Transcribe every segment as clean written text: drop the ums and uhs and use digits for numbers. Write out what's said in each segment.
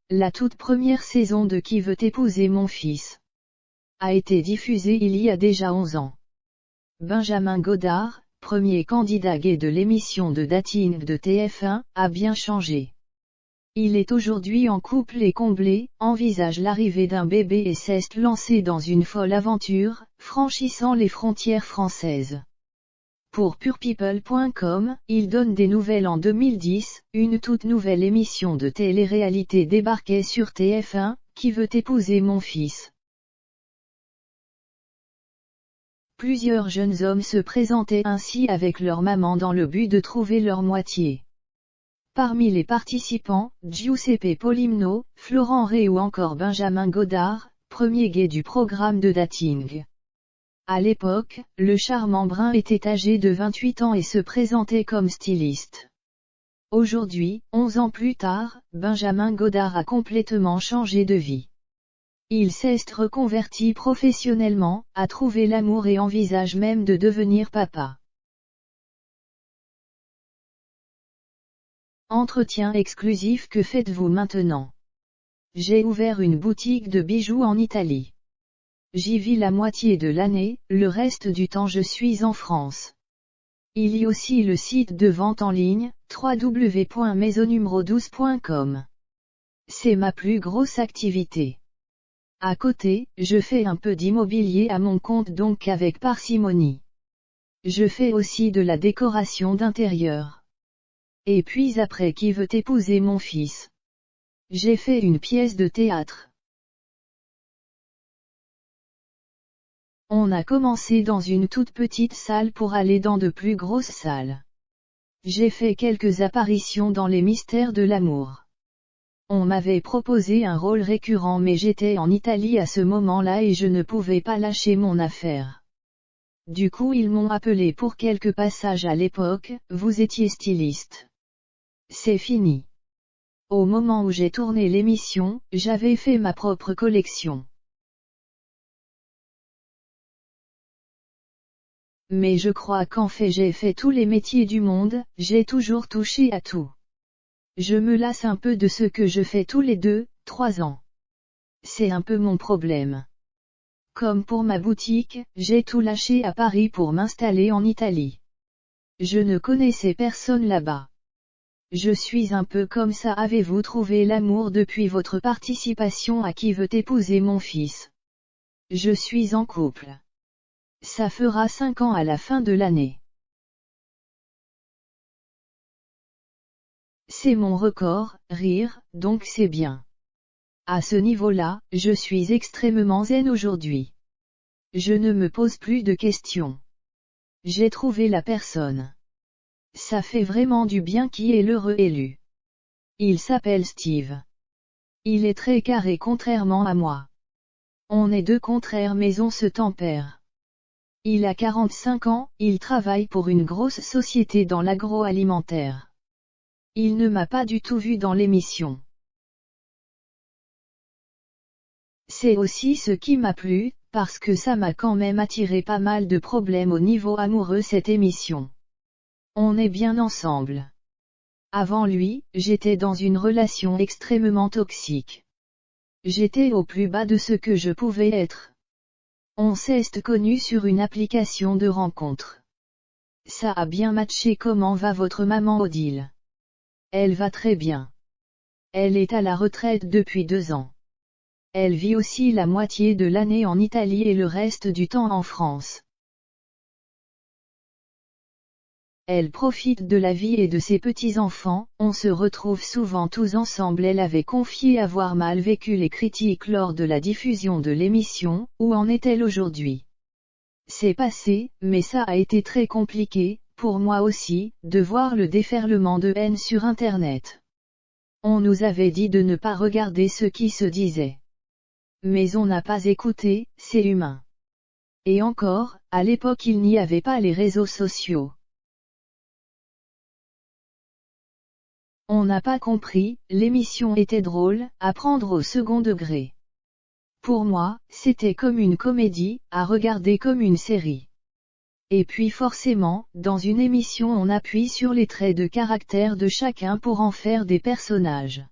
La toute première saison de Qui veut épouser mon fils a été diffusée il y a déjà 11 ans. Benjamin Godard, premier candidat gay de l'émission de dating de TF1, a bien changé. Il est aujourd'hui en couple et comblé, envisage l'arrivée d'un bébé et s'est lancé dans une folle aventure, franchissant les frontières françaises. Pour purepeople.com, il donne des nouvelles en 2010, une toute nouvelle émission de télé-réalité débarquait sur TF1, Qui veut épouser mon fils. Plusieurs jeunes hommes se présentaient ainsi avec leur maman dans le but de trouver leur moitié. Parmi les participants, Giuseppe Polimno, Florent Ray ou encore Benjamin Godard, premier gay du programme de dating. À l'époque, le charmant brun était âgé de 28 ans et se présentait comme styliste. Aujourd'hui, 11 ans plus tard, Benjamin Godard a complètement changé de vie. Il s'est reconverti professionnellement, a trouvé l'amour et envisage même de devenir papa. Entretien exclusif. Que faites-vous maintenant? J'ai ouvert une boutique de bijoux en Italie. J'y vis la moitié de l'année, le reste du temps je suis en France. Il y a aussi le site de vente en ligne, www.maisonnumero12.com. C'est ma plus grosse activité. À côté, je fais un peu d'immobilier à mon compte donc avec parcimonie. Je fais aussi de la décoration d'intérieur. Et puis après Qui veut épouser mon fils? J'ai fait une pièce de théâtre. On a commencé dans une toute petite salle pour aller dans de plus grosses salles. J'ai fait quelques apparitions dans Les Mystères de l'amour. On m'avait proposé un rôle récurrent mais j'étais en Italie à ce moment-là et je ne pouvais pas lâcher mon affaire. Du coup ils m'ont appelé pour quelques passages à l'époque, vous étiez styliste. C'est fini. Au moment où j'ai tourné l'émission, j'avais fait ma propre collection. Mais je crois qu'en fait j'ai fait tous les métiers du monde, j'ai toujours touché à tout. Je me lasse un peu de ce que je fais tous les 2-3 ans. C'est un peu mon problème. Comme pour ma boutique, j'ai tout lâché à Paris pour m'installer en Italie. Je ne connaissais personne là-bas. Je suis un peu comme ça. Avez-vous trouvé l'amour depuis votre participation à Qui veut épouser mon fils? Je suis en couple. Ça fera 5 ans à la fin de l'année. C'est mon record, rire, donc c'est bien. À ce niveau-là, je suis extrêmement zen aujourd'hui. Je ne me pose plus de questions. J'ai trouvé la personne. Ça fait vraiment du bien. Qui est l'heureux élu? Il s'appelle Steve. Il est très carré contrairement à moi. On est deux contraires mais on se tempère. Il a 45 ans, il travaille pour une grosse société dans l'agroalimentaire. Il ne m'a pas du tout vu dans l'émission. C'est aussi ce qui m'a plu, parce que ça m'a quand même attiré pas mal de problèmes au niveau amoureux cette émission. On est bien ensemble. Avant lui, j'étais dans une relation extrêmement toxique. J'étais au plus bas de ce que je pouvais être. On s'est connus sur une application de rencontre. Ça a bien matché. Comment va votre maman Odile? Elle va très bien. Elle est à la retraite depuis 2 ans. Elle vit aussi la moitié de l'année en Italie et le reste du temps en France. Elle profite de la vie et de ses petits-enfants, on se retrouve souvent tous ensemble. Elle avait confié avoir mal vécu les critiques lors de la diffusion de l'émission. Où en est-elle aujourd'hui? C'est passé, mais ça a été très compliqué, pour moi aussi, de voir le déferlement de haine sur Internet. On nous avait dit de ne pas regarder ce qui se disait. Mais on n'a pas écouté, c'est humain. Et encore, à l'époque il n'y avait pas les réseaux sociaux. On n'a pas compris, l'émission était drôle, à prendre au second degré. Pour moi, c'était comme une comédie, à regarder comme une série. Et puis forcément, dans une émission on appuie sur les traits de caractère de chacun pour en faire des personnages.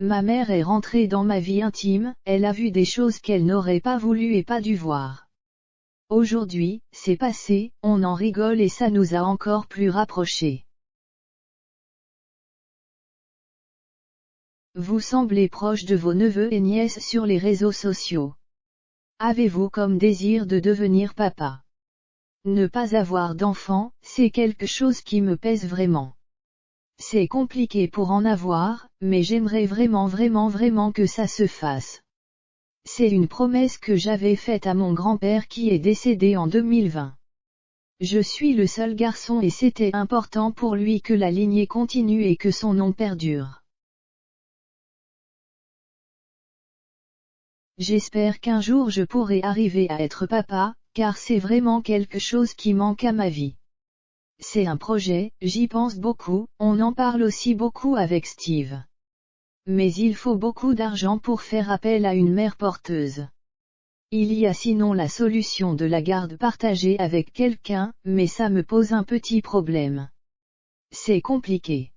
Ma mère est rentrée dans ma vie intime, elle a vu des choses qu'elle n'aurait pas voulu et pas dû voir. Aujourd'hui, c'est passé, on en rigole et ça nous a encore plus rapprochés. Vous semblez proche de vos neveux et nièces sur les réseaux sociaux. Avez-vous comme désir de devenir papa? Ne pas avoir d'enfant, c'est quelque chose qui me pèse vraiment. C'est compliqué pour en avoir, mais j'aimerais vraiment que ça se fasse. C'est une promesse que j'avais faite à mon grand-père qui est décédé en 2020. Je suis le seul garçon et c'était important pour lui que la lignée continue et que son nom perdure. J'espère qu'un jour je pourrai arriver à être papa, car c'est vraiment quelque chose qui manque à ma vie. C'est un projet, j'y pense beaucoup, on en parle aussi beaucoup avec Steve. Mais il faut beaucoup d'argent pour faire appel à une mère porteuse. Il y a sinon la solution de la garde partagée avec quelqu'un, mais ça me pose un petit problème. C'est compliqué.